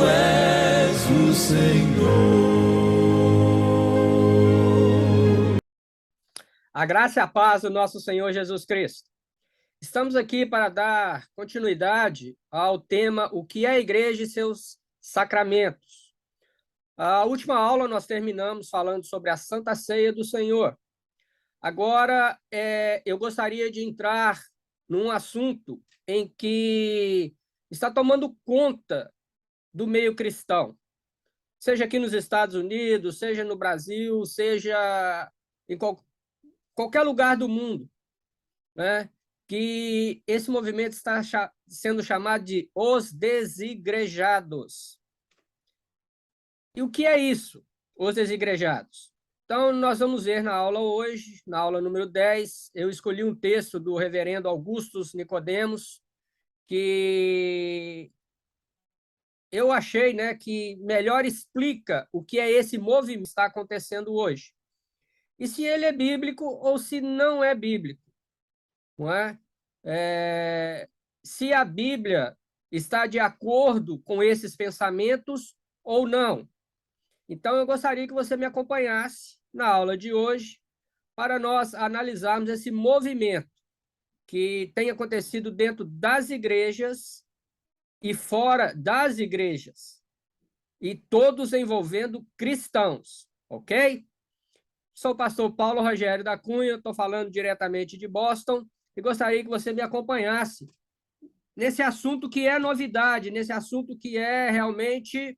és o Senhor. A graça e a paz do nosso Senhor Jesus Cristo. Estamos aqui para dar continuidade ao tema O que é a Igreja e seus sacramentos. A última aula nós terminamos falando sobre a Santa Ceia do Senhor. Agora, eu gostaria de entrar num assunto em que está tomando conta do meio cristão, seja aqui nos Estados Unidos, seja no Brasil, seja em qualquer lugar do mundo, né? Que esse movimento está sendo chamado de os desigrejados. E o que é isso, os desigrejados? Então, nós vamos ver na aula hoje, na aula número 10, eu escolhi um texto do reverendo Augustus Nicodemos, que eu achei, né, que melhor explica o que é esse movimento que está acontecendo hoje. E se ele é bíblico ou se não é bíblico. Não é? Se a Bíblia está de acordo com esses pensamentos ou não. Então, eu gostaria que você me acompanhasse na aula de hoje para nós analisarmos esse movimento que tem acontecido dentro das igrejas e fora das igrejas, e todos envolvendo cristãos, ok? Sou o pastor Paulo Rogério da Cunha, estou falando diretamente de Boston, e gostaria que você me acompanhasse nesse assunto que é novidade, nesse assunto que é realmente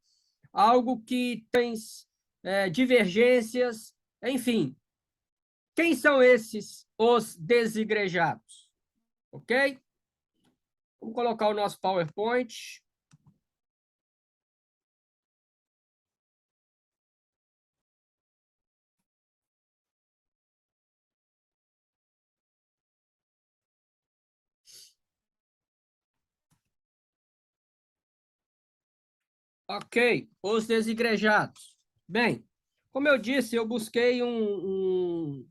algo que tem divergências, enfim. Quem são os desigrejados? Ok? Vamos colocar o nosso PowerPoint. Ok, os desigrejados. Bem, como eu disse, eu busquei um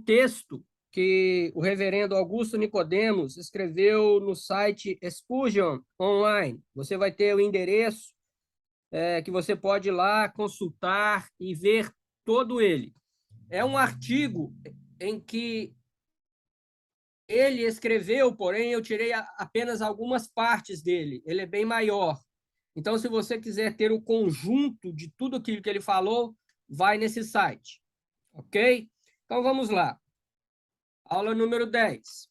texto que o reverendo Augusto Nicodemos escreveu no site Spurgeon Online. Você vai ter o endereço que você pode ir lá consultar e ver todo ele. É um artigo em que ele escreveu, porém eu tirei apenas algumas partes dele. Ele é bem maior. Então, se você quiser ter o conjunto de tudo aquilo que ele falou, vai nesse site. Ok? Então, vamos lá. Aula número 10.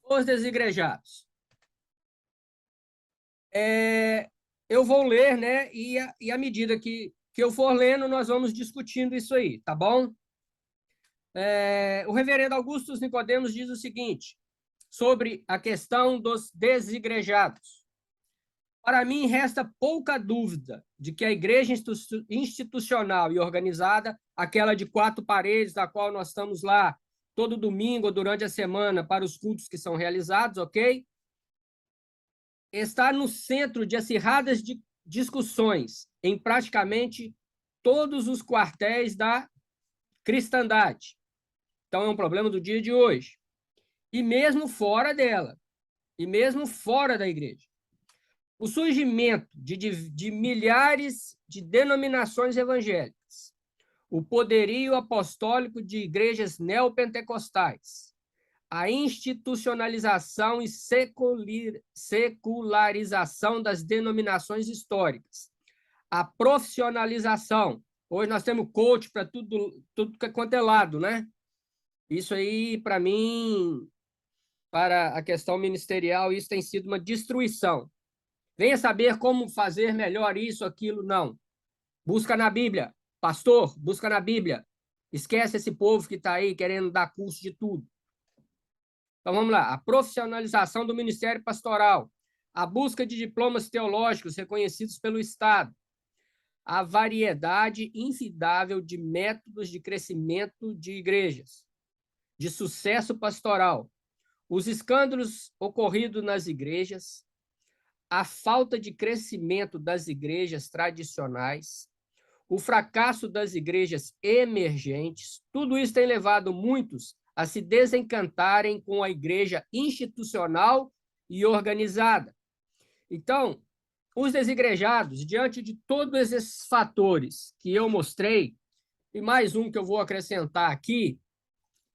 Os desigrejados. Eu vou ler, né? E à medida que eu for lendo, nós vamos discutindo isso aí, tá bom? O reverendo Augustus Nicodemos diz o seguinte, sobre a questão dos desigrejados. Para mim, resta pouca dúvida de que a igreja institucional e organizada, aquela de 4 paredes, da qual nós estamos lá todo domingo ou durante a semana para os cultos que são realizados, ok? Está no centro de acirradas discussões em praticamente todos os quartéis da cristandade. Então, é um problema do dia de hoje. E mesmo fora dela, e mesmo fora da igreja. O surgimento de milhares de denominações evangélicas, o poderio apostólico de igrejas neopentecostais, a institucionalização e secularização das denominações históricas, a profissionalização. Hoje nós temos coach para tudo quanto é lado, né? Isso aí, para mim, para a questão ministerial, isso tem sido uma destruição. Venha saber como fazer melhor isso, aquilo, não. Busca na Bíblia. Pastor, busca na Bíblia. Esquece esse povo que está aí querendo dar curso de tudo. Então, vamos lá. A profissionalização do ministério pastoral. A busca de diplomas teológicos reconhecidos pelo Estado. A variedade infindável de métodos de crescimento de igrejas. De sucesso pastoral. Os escândalos ocorridos nas igrejas. A falta de crescimento das igrejas tradicionais, o fracasso das igrejas emergentes, tudo isso tem levado muitos a se desencantarem com a igreja institucional e organizada. Então, Os desigrejados, diante de todos esses fatores que eu mostrei, e mais um que eu vou acrescentar aqui,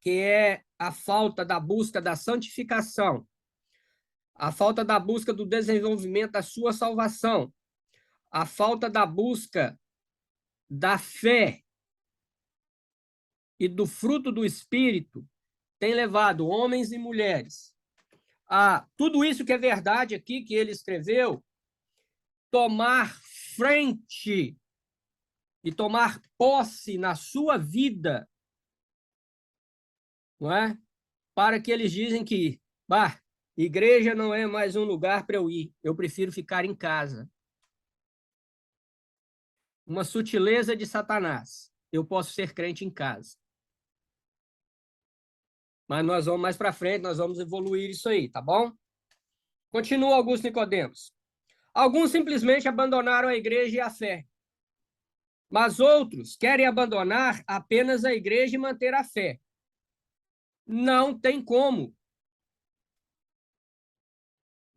que é a falta da busca da santificação, a falta da busca do desenvolvimento da sua salvação, a falta da busca da fé e do fruto do Espírito, tem levado homens e mulheres a tudo isso que é verdade aqui que ele escreveu, tomar frente e tomar posse na sua vida, não é? Para que eles dizem que, bah, igreja não é mais um lugar para eu ir, eu prefiro ficar em casa. Uma sutileza de Satanás. Eu posso ser crente em casa. Mas nós vamos mais para frente, nós vamos evoluir isso aí, tá bom? Continua Augusto Nicodemos. Alguns simplesmente abandonaram a igreja e a fé. Mas outros querem abandonar apenas a igreja e manter a fé. Não tem como.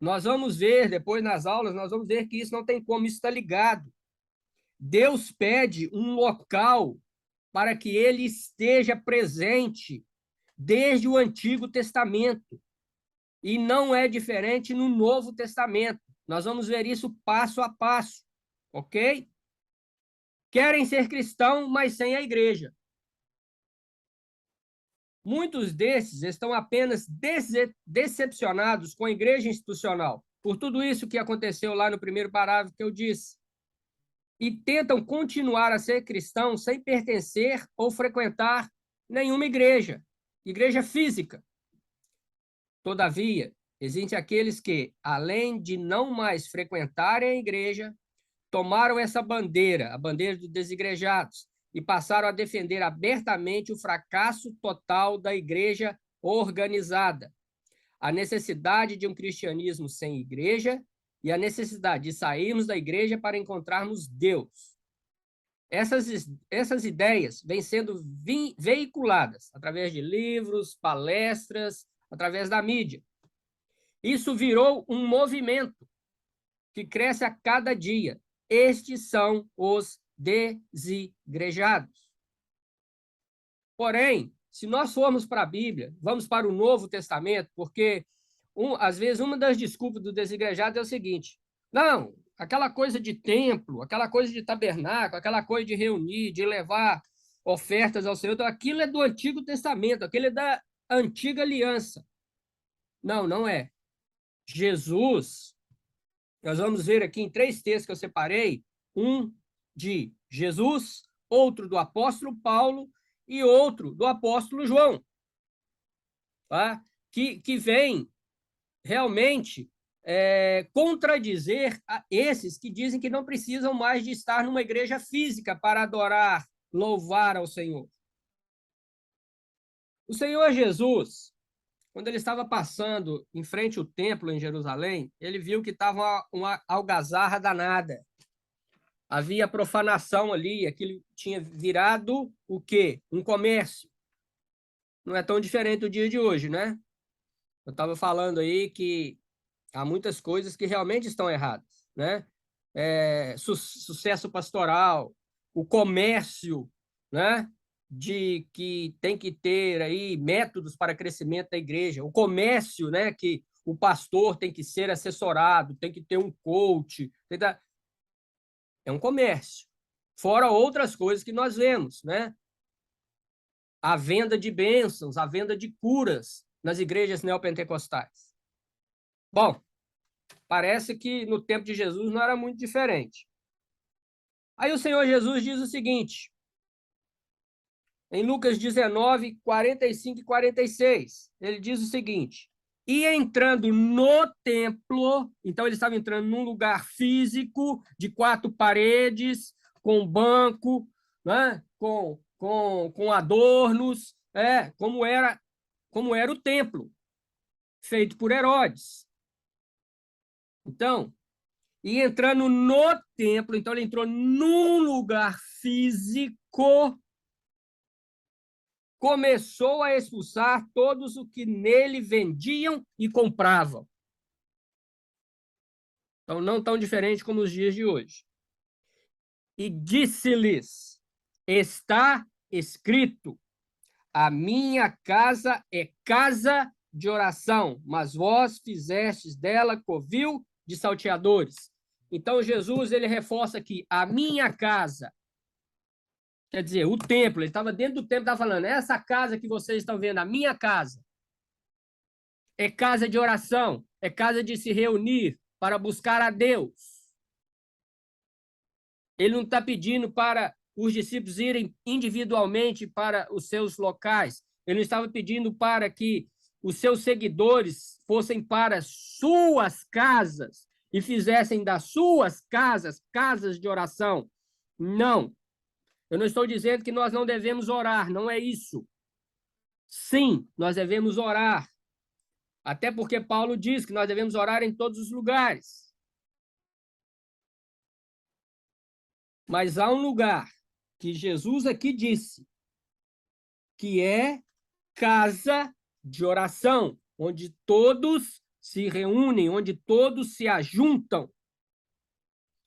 Nós vamos ver, depois nas aulas, nós vamos ver que isso não tem como, isso está ligado. Deus pede um local para que ele esteja presente desde o Antigo Testamento. E não é diferente no Novo Testamento. Nós vamos ver isso passo a passo, ok? Querem ser cristãos, mas sem a igreja. Muitos desses estão apenas decepcionados com a igreja institucional, por tudo isso que aconteceu lá no primeiro parágrafo que eu disse, e tentam continuar a ser cristãos sem pertencer ou frequentar nenhuma igreja física. Todavia, existem aqueles que, além de não mais frequentarem a igreja, tomaram essa bandeira, a bandeira dos desigrejados, e passaram a defender abertamente o fracasso total da igreja organizada, a necessidade de um cristianismo sem igreja e a necessidade de sairmos da igreja para encontrarmos Deus. Essas ideias vêm sendo veiculadas através de livros, palestras, através da mídia. Isso virou um movimento que cresce a cada dia. Estes são os desigrejados. Porém, se nós formos para a Bíblia, vamos para o Novo Testamento, porque às vezes uma das desculpas do desigrejado é o seguinte: não, aquela coisa de templo, aquela coisa de tabernáculo, aquela coisa de reunir, de levar ofertas ao Senhor, então aquilo é do Antigo Testamento, aquilo é da antiga aliança. Não, não é. Jesus, nós vamos ver aqui em 3 textos que eu separei, um de Jesus, outro do apóstolo Paulo e outro do apóstolo João, tá? que vem realmente contradizer a esses que dizem que não precisam mais de estar numa igreja física para adorar, louvar ao Senhor. O Senhor Jesus, quando ele estava passando em frente ao templo em Jerusalém, ele viu que estava uma algazarra danada. Havia profanação ali, aquilo tinha virado o quê? Um comércio. Não é tão diferente do dia de hoje, né? Eu estava falando aí que há muitas coisas que realmente estão erradas, né? Sucesso pastoral, o comércio, né? De que tem que ter aí métodos para crescimento da igreja, o comércio, né? Que o pastor tem que ser assessorado, tem que ter um coach, é um comércio. Fora outras coisas que nós vemos, né? A venda de bênçãos, a venda de curas nas igrejas neopentecostais. Bom, parece que no tempo de Jesus não era muito diferente. Aí o Senhor Jesus diz o seguinte, em Lucas 19, 45 e 46, ele diz o seguinte: e entrando no templo, então ele estava entrando num lugar físico, de 4 paredes, com banco, né? com adornos, como era o templo, feito por Herodes. Então, e entrando no templo, então ele entrou num lugar físico, começou a expulsar todos os que nele vendiam e compravam. Então, não tão diferente como os dias de hoje. E disse-lhes: está escrito, a minha casa é casa de oração, mas vós fizestes dela covil de salteadores. Então, Jesus, ele reforça aqui, a minha casa, quer dizer, o templo, ele estava dentro do templo, estava falando, essa casa que vocês estão vendo, a minha casa, é casa de oração, é casa de se reunir para buscar a Deus. Ele não está pedindo para os discípulos irem individualmente para os seus locais. Ele não estava pedindo para que os seus seguidores fossem para suas casas e fizessem das suas casas casas de oração. Não. Eu não estou dizendo que nós não devemos orar, não é isso. Sim, nós devemos orar. Até porque Paulo diz que nós devemos orar em todos os lugares. Mas há um lugar que Jesus aqui disse que é casa de oração, onde todos se reúnem, onde todos se ajuntam.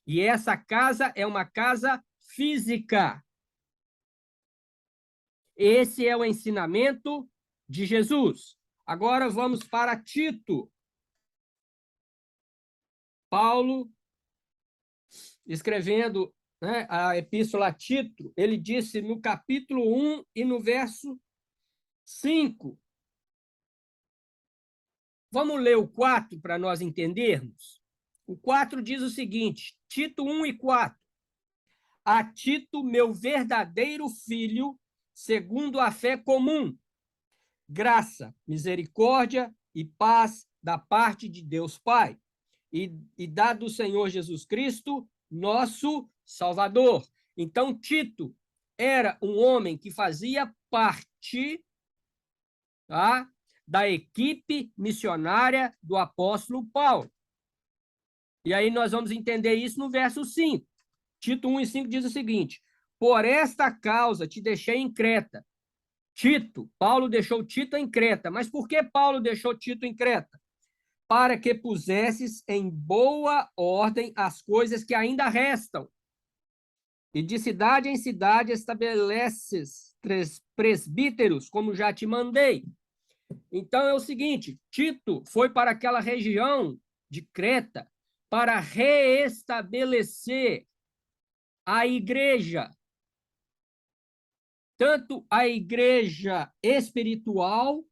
E essa casa é uma casa física. Esse é o ensinamento de Jesus. Agora vamos para Tito. Paulo, escrevendo, né, a epístola a Tito, ele disse no capítulo 1 e no verso 5. Vamos ler o 4 para nós entendermos? O 4 diz o seguinte, Tito 1 e 4. A Tito, meu verdadeiro filho, segundo a fé comum, graça, misericórdia e paz da parte de Deus Pai e da do Senhor Jesus Cristo, nosso Salvador. Então, Tito era um homem que fazia parte, tá, da equipe missionária do apóstolo Paulo. E aí nós vamos entender isso no verso 5. Tito 1 e 5 diz o seguinte: por esta causa te deixei em Creta. Tito, Paulo deixou Tito em Creta. Mas por que Paulo deixou Tito em Creta? Para que pusesses em boa ordem as coisas que ainda restam. E de cidade em cidade estabeleces presbíteros, como já te mandei. Então é o seguinte, Tito foi para aquela região de Creta para reestabelecer a igreja, tanto a igreja espiritual,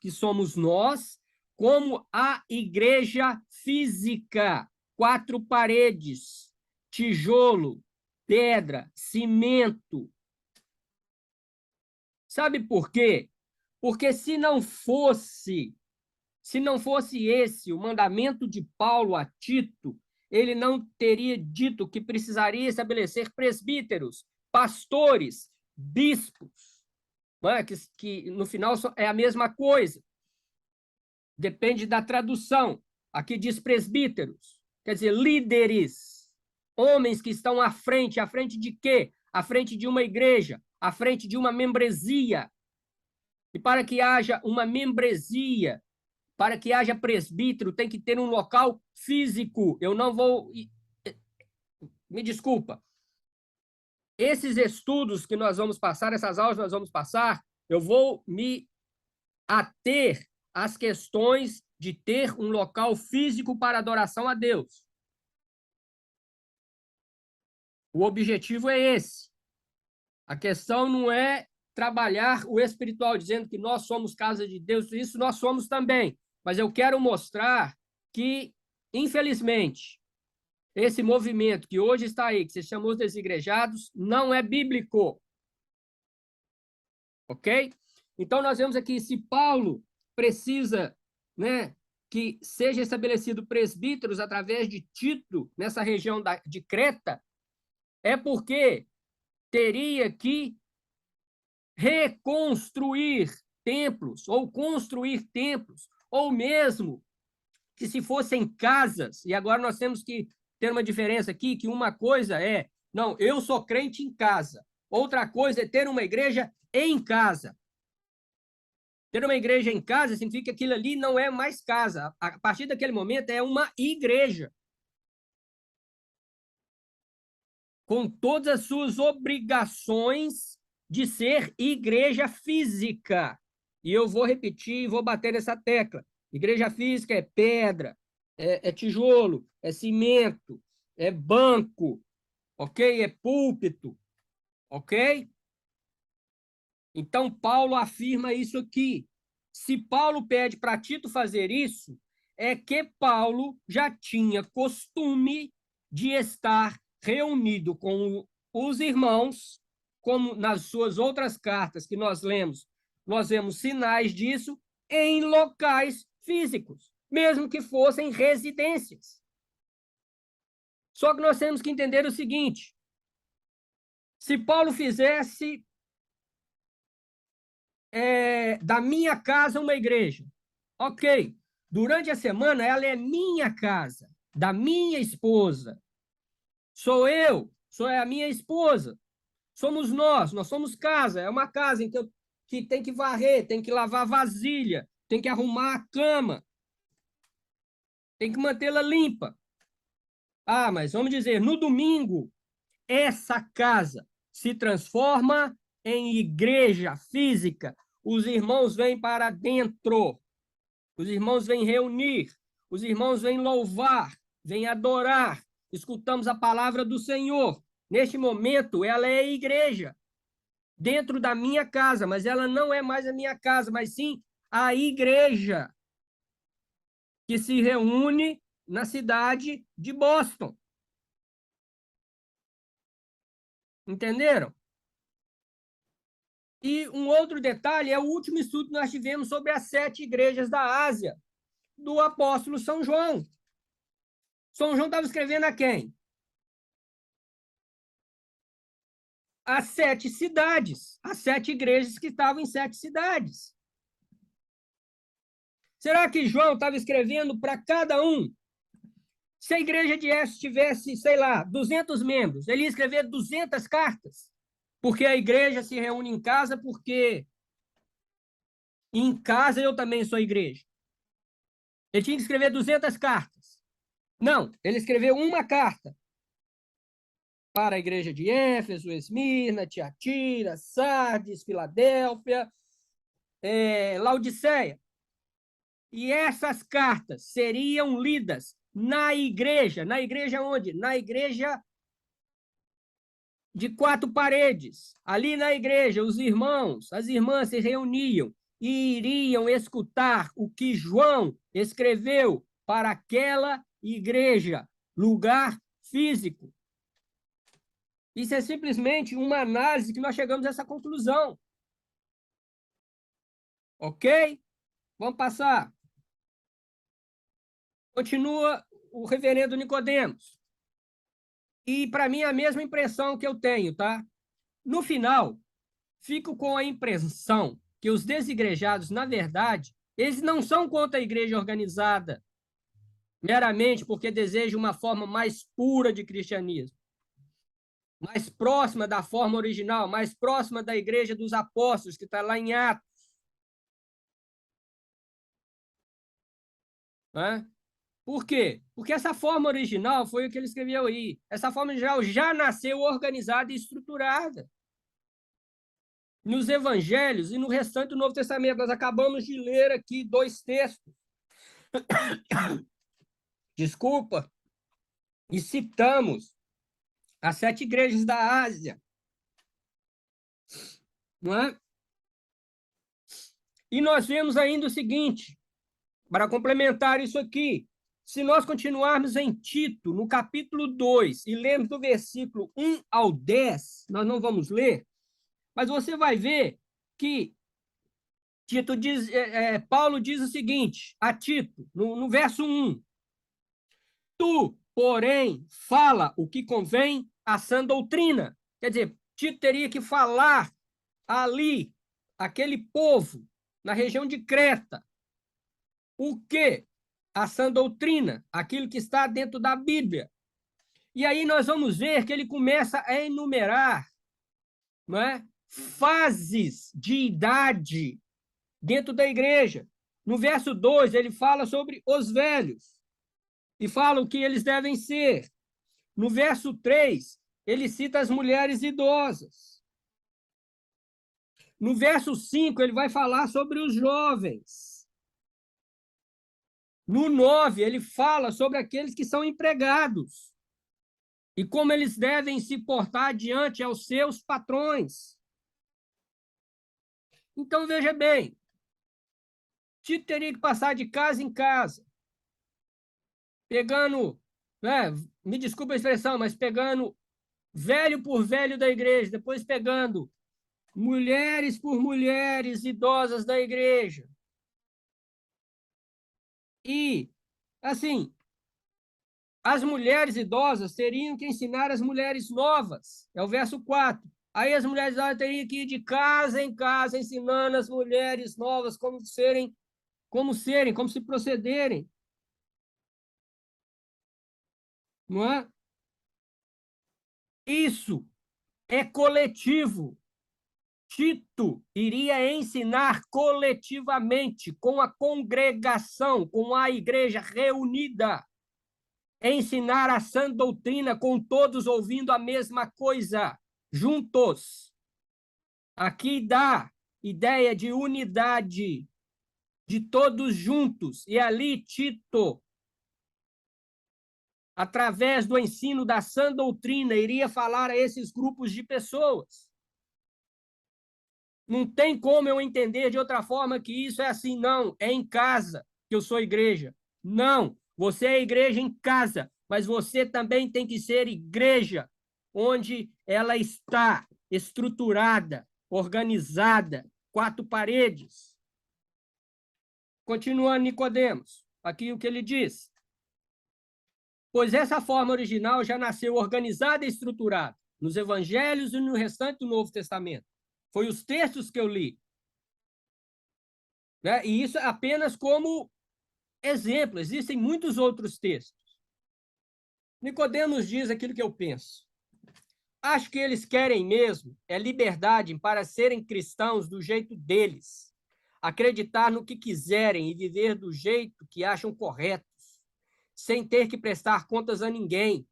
que somos nós, como a igreja física, 4 paredes, tijolo, pedra, cimento. Sabe por quê? Porque se não fosse esse o mandamento de Paulo a Tito, ele não teria dito que precisaria estabelecer presbíteros, pastores, bispos, não é? Que no final é a mesma coisa. Depende da tradução. Aqui diz presbíteros, quer dizer, líderes, homens que estão à frente de quê? À frente de uma igreja, à frente de uma membresia. E para que haja uma membresia, para que haja presbítero, tem que ter um local físico. Eu não vou... Me desculpa. Esses estudos que nós vamos passar, essas aulas que nós vamos passar, eu vou me ater às questões de ter um local físico para adoração a Deus. O objetivo é esse. A questão não é trabalhar o espiritual, dizendo que nós somos casa de Deus, isso nós somos também. Mas eu quero mostrar que, infelizmente, esse movimento que hoje está aí, que se chama os desigrejados, não é bíblico. Ok? Então, nós vemos aqui, se Paulo precisa, né, que seja estabelecido presbíteros através de Tito, nessa região de Creta, é porque teria que reconstruir templos, ou construir templos, ou mesmo que se fossem casas, e agora nós temos que ter uma diferença aqui, que uma coisa é, não, eu sou crente em casa, outra coisa é ter uma igreja em casa. Ter uma igreja em casa significa que aquilo ali não é mais casa, a partir daquele momento é uma igreja. com todas as suas obrigações de ser igreja física. E eu vou repetir e vou bater nessa tecla. Igreja física é pedra, é tijolo, é cimento, é banco, ok? É púlpito, ok? Então, Paulo afirma isso aqui. Se Paulo pede para Tito fazer isso, é que Paulo já tinha costume de estar reunido com os irmãos, como nas suas outras cartas que nós vemos sinais disso em locais físicos, mesmo que fossem residências. Só que nós temos que entender o seguinte: se Paulo fizesse da minha casa uma igreja, ok, durante a semana ela é minha casa, da minha esposa, sou a minha esposa, somos nós somos casa, é uma casa em que tem que varrer, tem que lavar vasilha, tem que arrumar a cama, tem que mantê-la limpa. Ah, mas vamos dizer, no domingo, essa casa se transforma em igreja física. Os irmãos vêm para dentro, os irmãos vêm reunir, os irmãos vêm louvar, vêm adorar. Escutamos a palavra do Senhor. Neste momento, ela é igreja, dentro da minha casa, mas ela não é mais a minha casa, mas sim a igreja que se reúne na cidade de Boston. Entenderam? E um outro detalhe é o último estudo que nós tivemos sobre as 7 igrejas da Ásia, do apóstolo São João. São João estava escrevendo a quem? As 7 cidades, as 7 igrejas que estavam em 7 cidades. Será que João estava escrevendo para cada um? Se a igreja de Éfeso tivesse, sei lá, 200 membros, ele ia escrever 200 cartas? Porque a igreja se reúne em casa, porque em casa eu também sou igreja. Ele tinha que escrever 200 cartas. Não, ele escreveu uma carta para a igreja de Éfeso, Esmirna, Tiatira, Sardes, Filadélfia, Laodiceia. E essas cartas seriam lidas na igreja onde? Na igreja de 4 paredes. Ali na igreja, os irmãos, as irmãs se reuniam e iriam escutar o que João escreveu para aquela igreja, lugar físico. Isso é simplesmente uma análise que nós chegamos a essa conclusão. Ok? Vamos passar. Continua o reverendo Nicodemos. E, para mim, a mesma impressão que eu tenho, tá? No final, fico com a impressão que os desigrejados, na verdade, eles não são contra a igreja organizada, meramente porque desejam uma forma mais pura de cristianismo, mais próxima da forma original, mais próxima da igreja dos apóstolos, que está lá em Atos. Né? Por quê? Porque essa forma original foi o que ele escreveu aí. Essa forma original já nasceu organizada e estruturada. Nos evangelhos e no restante do Novo Testamento, nós acabamos de ler aqui 2 textos. Desculpa. E citamos as 7 igrejas da Ásia. Não é? E nós vemos ainda o seguinte, para complementar isso aqui, se nós continuarmos em Tito, no capítulo 2, e lermos do versículo 1 ao 10, nós não vamos ler, mas você vai ver que Tito diz, Paulo diz o seguinte a Tito, no verso 1, tu, porém, fala o que convém à sã doutrina. Quer dizer, Tito teria que falar ali, aquele povo, na região de Creta, o que? A sã doutrina, aquilo que está dentro da Bíblia. E aí nós vamos ver que ele começa a enumerar, não é? Fases de idade dentro da igreja. No verso 2, ele fala sobre os velhos e fala o que eles devem ser. No verso 3, ele cita as mulheres idosas. No verso 5, ele vai falar sobre os jovens. No 9, ele fala sobre aqueles que são empregados e como eles devem se portar diante aos seus patrões. Então, veja bem, Tito teria que passar de casa em casa, pegando, né, me desculpa a expressão, mas pegando velho por velho da igreja, depois pegando mulheres por mulheres idosas da igreja. E, assim, as mulheres idosas teriam que ensinar as mulheres novas. É o verso 4. Aí as mulheres idosas teriam que ir de casa em casa, ensinando as mulheres novas como se procederem. Não é? Isso é coletivo. Tito iria ensinar coletivamente, com a congregação, com a igreja reunida, ensinar a sã doutrina com todos ouvindo a mesma coisa, juntos. Aqui dá ideia de unidade, de todos juntos. E ali Tito, através do ensino da sã doutrina, iria falar a esses grupos de pessoas. Não tem como eu entender de outra forma que isso é assim, não. É em casa que eu sou igreja. Não, você é igreja em casa, mas você também tem que ser igreja onde ela está estruturada, organizada, quatro paredes. Continuando Nicodemos, aqui o que ele diz. Pois essa forma original já nasceu organizada e estruturada nos evangelhos e no restante do Novo Testamento. Foi os textos que eu li. Né? E isso apenas como exemplo. Existem muitos outros textos. Nicodemos diz aquilo que eu penso. Acho que eles querem mesmo é liberdade para serem cristãos do jeito deles, acreditar no que quiserem e viver do jeito que acham corretos, sem ter que prestar contas a ninguém.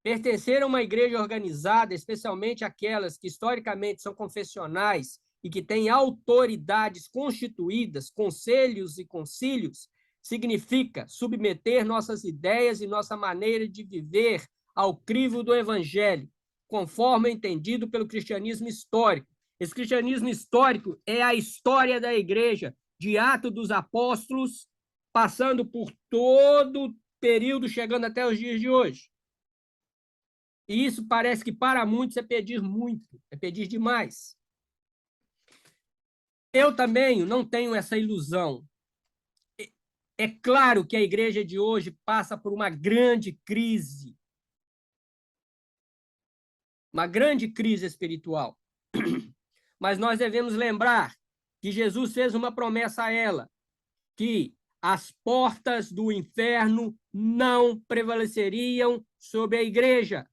Pertencer a uma igreja organizada, especialmente aquelas que historicamente são confessionais e que têm autoridades constituídas, conselhos e concílios, significa submeter nossas ideias e nossa maneira de viver ao crivo do evangelho, conforme entendido pelo cristianismo histórico. Esse cristianismo histórico é a história da igreja, de Atos dos Apóstolos, passando por todo o período, chegando até os dias de hoje. E isso parece que para muitos é pedir muito, é pedir demais. Eu também não tenho essa ilusão. É claro que a igreja de hoje passa por uma grande crise espiritual. Mas nós devemos lembrar que Jesus fez uma promessa a ela, que as portas do inferno não prevaleceriam sobre a igreja.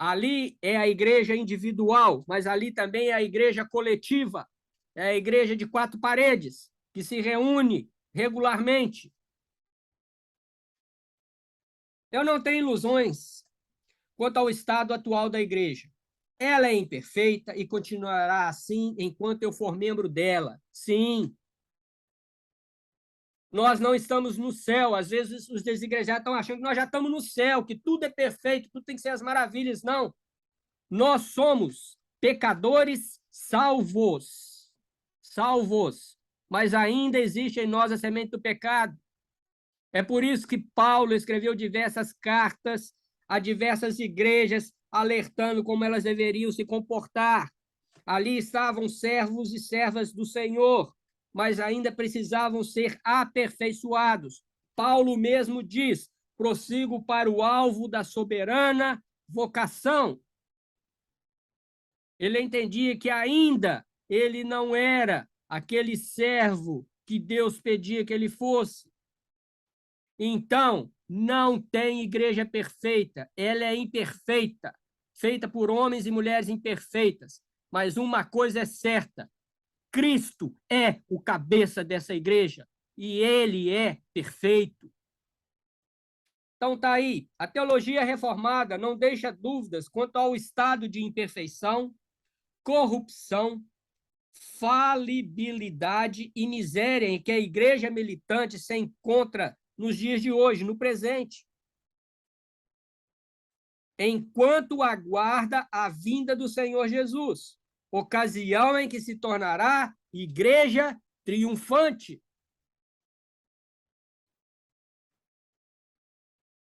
Ali é a igreja individual, mas ali também é a igreja coletiva, é a igreja de quatro paredes, que se reúne regularmente. Eu não tenho ilusões quanto ao estado atual da igreja. Ela é imperfeita e continuará assim enquanto eu for membro dela. Sim. Nós não estamos no céu. Às vezes os desigrejados estão achando que nós já estamos no céu, que tudo é perfeito, tudo tem que ser as maravilhas. Não. Nós somos pecadores salvos. Salvos. Mas ainda existe em nós a semente do pecado. É por isso que Paulo escreveu diversas cartas a diversas igrejas, alertando como elas deveriam se comportar. Ali estavam servos e servas do Senhor, mas ainda precisavam ser aperfeiçoados. Paulo mesmo diz: prossigo para o alvo da soberana vocação. Ele entendia que ainda ele não era aquele servo que Deus pedia que ele fosse. Então, não tem igreja perfeita, ela é imperfeita, feita por homens e mulheres imperfeitas. Mas uma coisa é certa: Cristo é o cabeça dessa igreja e ele é perfeito. Então tá aí. A teologia reformada não deixa dúvidas quanto ao estado de imperfeição, corrupção, falibilidade e miséria em que a igreja militante se encontra nos dias de hoje, no presente, enquanto aguarda a vinda do Senhor Jesus, ocasião em que se tornará igreja triunfante.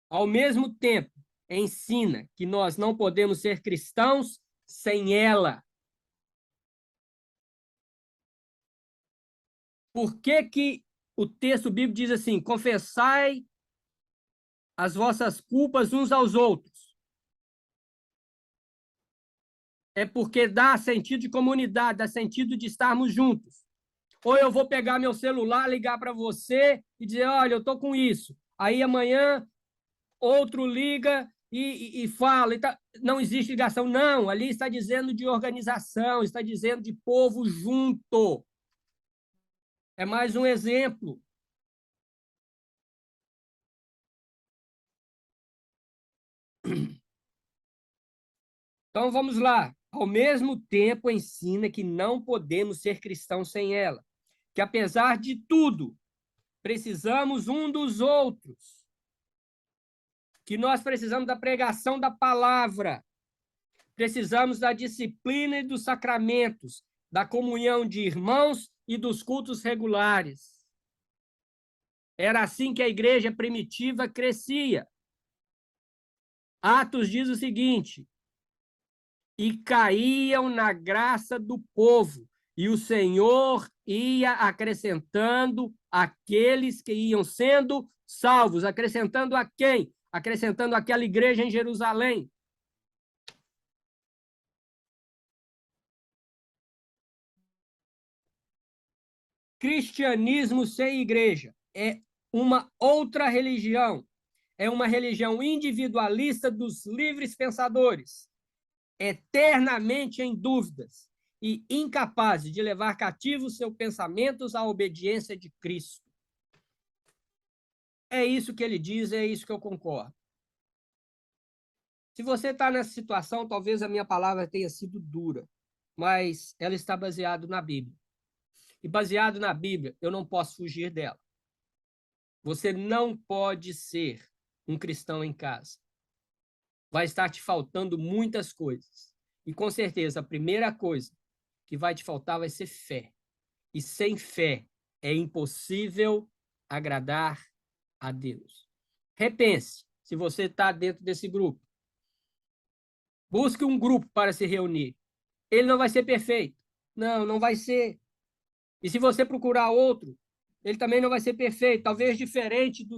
Ao mesmo tempo, ensina que nós não podemos ser cristãos sem ela. Por que que o texto bíblico diz assim: confessai as vossas culpas uns aos outros? É porque dá sentido de comunidade, dá sentido de estarmos juntos. Ou eu vou pegar meu celular, ligar para você e dizer: olha, eu estou com isso. Aí amanhã outro liga e fala. Não existe ligação, não. Ali está dizendo de organização, está dizendo de povo junto. É mais um exemplo. Então vamos lá. Ao mesmo tempo, ensina que não podemos ser cristãos sem ela. Que apesar de tudo, precisamos um dos outros. Que nós precisamos da pregação da palavra. Precisamos da disciplina e dos sacramentos, da comunhão de irmãos e dos cultos regulares. Era assim que a igreja primitiva crescia. Atos diz o seguinte: e caíam na graça do povo, e o Senhor ia acrescentando aqueles que iam sendo salvos. Acrescentando a quem? Acrescentando aquela igreja em Jerusalém. Cristianismo sem igreja é uma outra religião. É uma religião individualista dos livres pensadores, eternamente em dúvidas e incapazes de levar cativos seus pensamentos à obediência de Cristo. É isso que ele diz, é isso que eu concordo. Se você está nessa situação, talvez a minha palavra tenha sido dura, mas ela está baseada na Bíblia. E baseado na Bíblia, eu não posso fugir dela. Você não pode ser um cristão em casa. Vai estar te faltando muitas coisas. E com certeza, a primeira coisa que vai te faltar vai ser fé. E sem fé é impossível agradar a Deus. Repense se você está dentro desse grupo. Busque um grupo para se reunir. Ele não vai ser perfeito. Não, não vai ser. E se você procurar outro, ele também não vai ser perfeito. Talvez diferente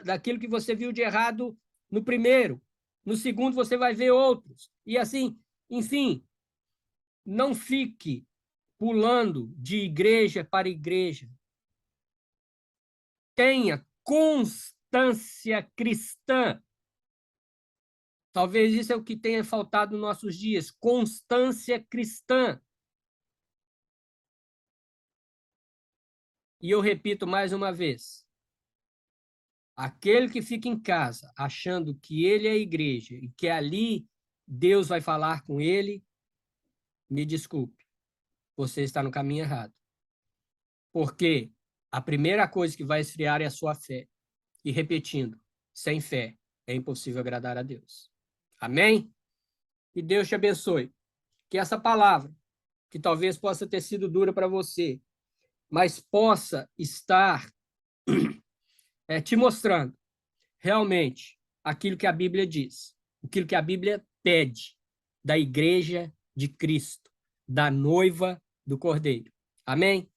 daquilo que você viu de errado no primeiro. No segundo, você vai ver outros. E assim, enfim, não fique pulando de igreja para igreja. Tenha constância cristã. Talvez isso é o que tenha faltado nos nossos dias, constância cristã. E eu repito mais uma vez, aquele que fica em casa achando que ele é a igreja e que ali Deus vai falar com ele, me desculpe, você está no caminho errado. Porque a primeira coisa que vai esfriar é a sua fé. E repetindo, sem fé é impossível agradar a Deus. Amém? E Deus te abençoe. Que essa palavra, que talvez possa ter sido dura para você, mas possa estar te mostrando realmente aquilo que a Bíblia diz, aquilo que a Bíblia pede da igreja de Cristo, da noiva do Cordeiro. Amém?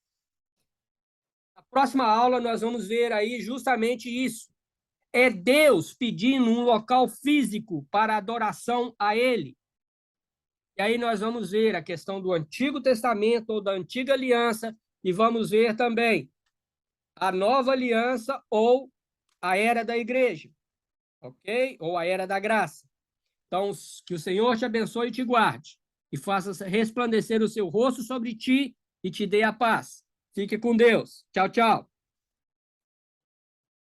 Na próxima aula nós vamos ver aí justamente isso. É Deus pedindo um local físico para adoração a Ele. E aí nós vamos ver a questão do Antigo Testamento ou da Antiga Aliança e vamos ver também a Nova Aliança ou a Era da Igreja, ok? Ou a Era da Graça. Então, que o Senhor te abençoe e te guarde e faça resplandecer o seu rosto sobre ti e te dê a paz. Fique com Deus. Tchau, tchau.